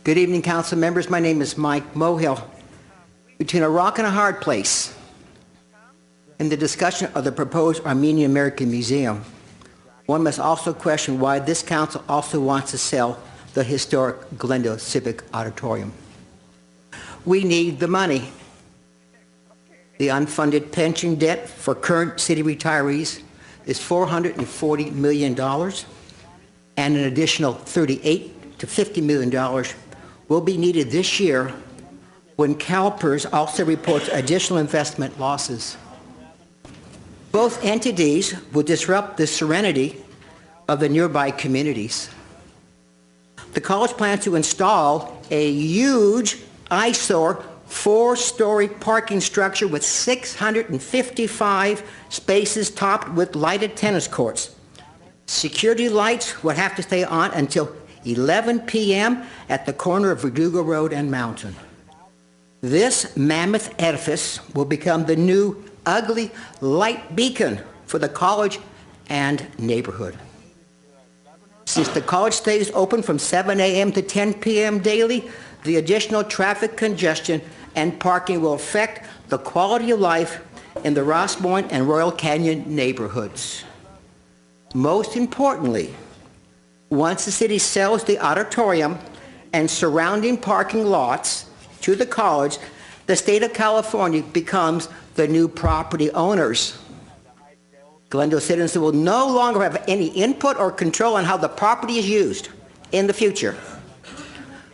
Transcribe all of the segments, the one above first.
Good evening, council members. My name is Mike Mohill. Between a rock and a hard place in the discussion of the proposed Armenian American Museum, one must also question why this council also wants to sell the historic Glendale Civic Auditorium. We need the money. The unfunded pension debt for current city retirees is $440 million, and an additional $38 to $50 million will be needed this year when CalPERS also reports additional investment losses. Both entities will disrupt the serenity of the nearby communities. The college plans to install a huge eyesore 4-story parking structure with 655 spaces topped with lighted tennis courts. Security lights would have to stay on until 11 p.m. at the corner of Verdugo Road and Mountain. This mammoth edifice will become the new ugly light beacon for the college and neighborhood. Since the college stays open from 7 a.m. to 10 p.m. daily, the additional traffic congestion and parking will affect the quality of life in the Rossmoyne and Royal Canyon neighborhoods. Most importantly, once the city sells the auditorium and surrounding parking lots to the college, the state of California becomes the new property owners. Glendale citizens will no longer have any input or control on how the property is used in the future.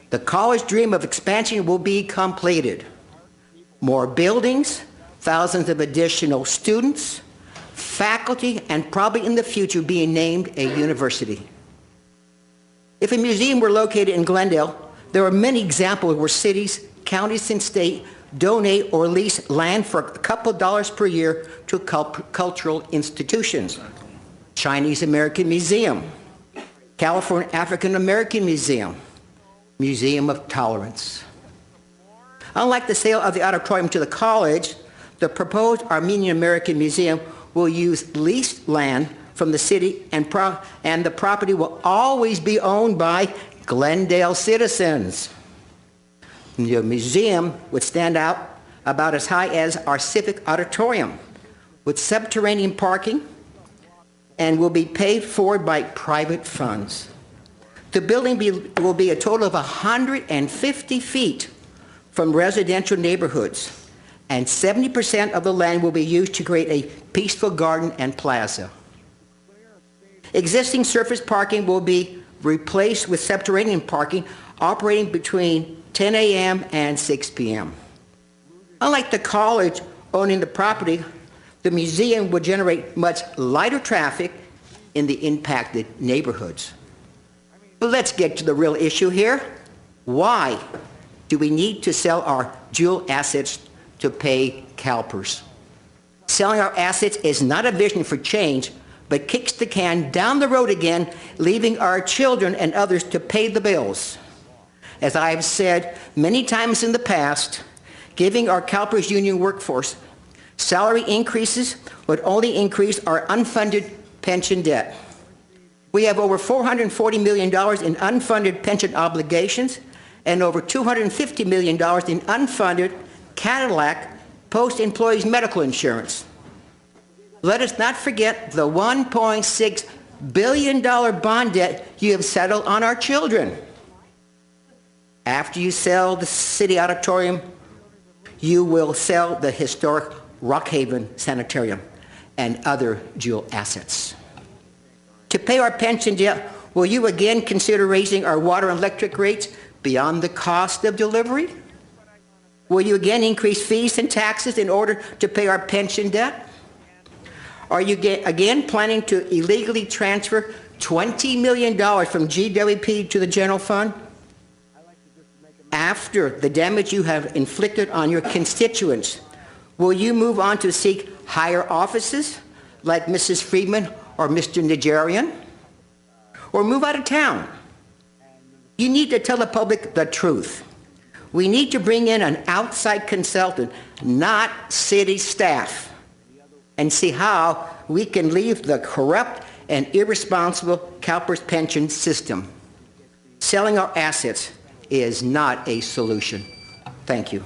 The college dream of expansion will be completed. More buildings, thousands of additional students, faculty, and probably in the future being named a university. If a museum were located in Glendale, there are many examples where cities, counties, and state donate or lease land for a couple dollars per year to cultural institutions. Chinese American Museum, California African American Museum, Museum of Tolerance. Unlike the sale of the auditorium to the college, the proposed Armenian American Museum will use leased land from the city, and the property will always be owned by Glendale citizens. The museum would stand out about as high as our civic auditorium with subterranean parking and will be paid for by private funds. The building will be a total of 150 feet from residential neighborhoods, and 70% of the land will be used to create a peaceful garden and plaza. Existing surface parking will be replaced with subterranean parking operating between 10 a.m. and 6 p.m. Unlike the college owning the property, the museum will generate much lighter traffic in the impacted neighborhoods. But let's get to the real issue here. Why do we need to sell our dual assets to pay CalPERS? Selling our assets is not a vision for change, but kicks the can down the road again, leaving our children and others to pay the bills. As I have said many times in the past, giving our CalPERS union workforce salary increases would only increase our unfunded pension debt. We have over $440 million in unfunded pension obligations and over $250 million in unfunded Cadillac post-employees medical insurance. Let us not forget the $1.6 billion bond debt you have settled on our children. After you sell the city auditorium, you will sell the historic Rockhaven Sanitarium and other dual assets. To pay our pension debt, will you again consider raising our water and electric rates beyond the cost of delivery? Will you again increase fees and taxes in order to pay our pension debt? Are you again planning to illegally transfer $20 million from GWP to the general fund? After the damage you have inflicted on your constituents, will you move on to seek higher offices like Mrs. Friedman or Mr. Nigerian? Or move out of town? You need to tell the public the truth. We need to bring in an outside consultant, not city staff, and see how we can leave the corrupt and irresponsible CalPERS pension system. Selling our assets is not a solution. Thank you.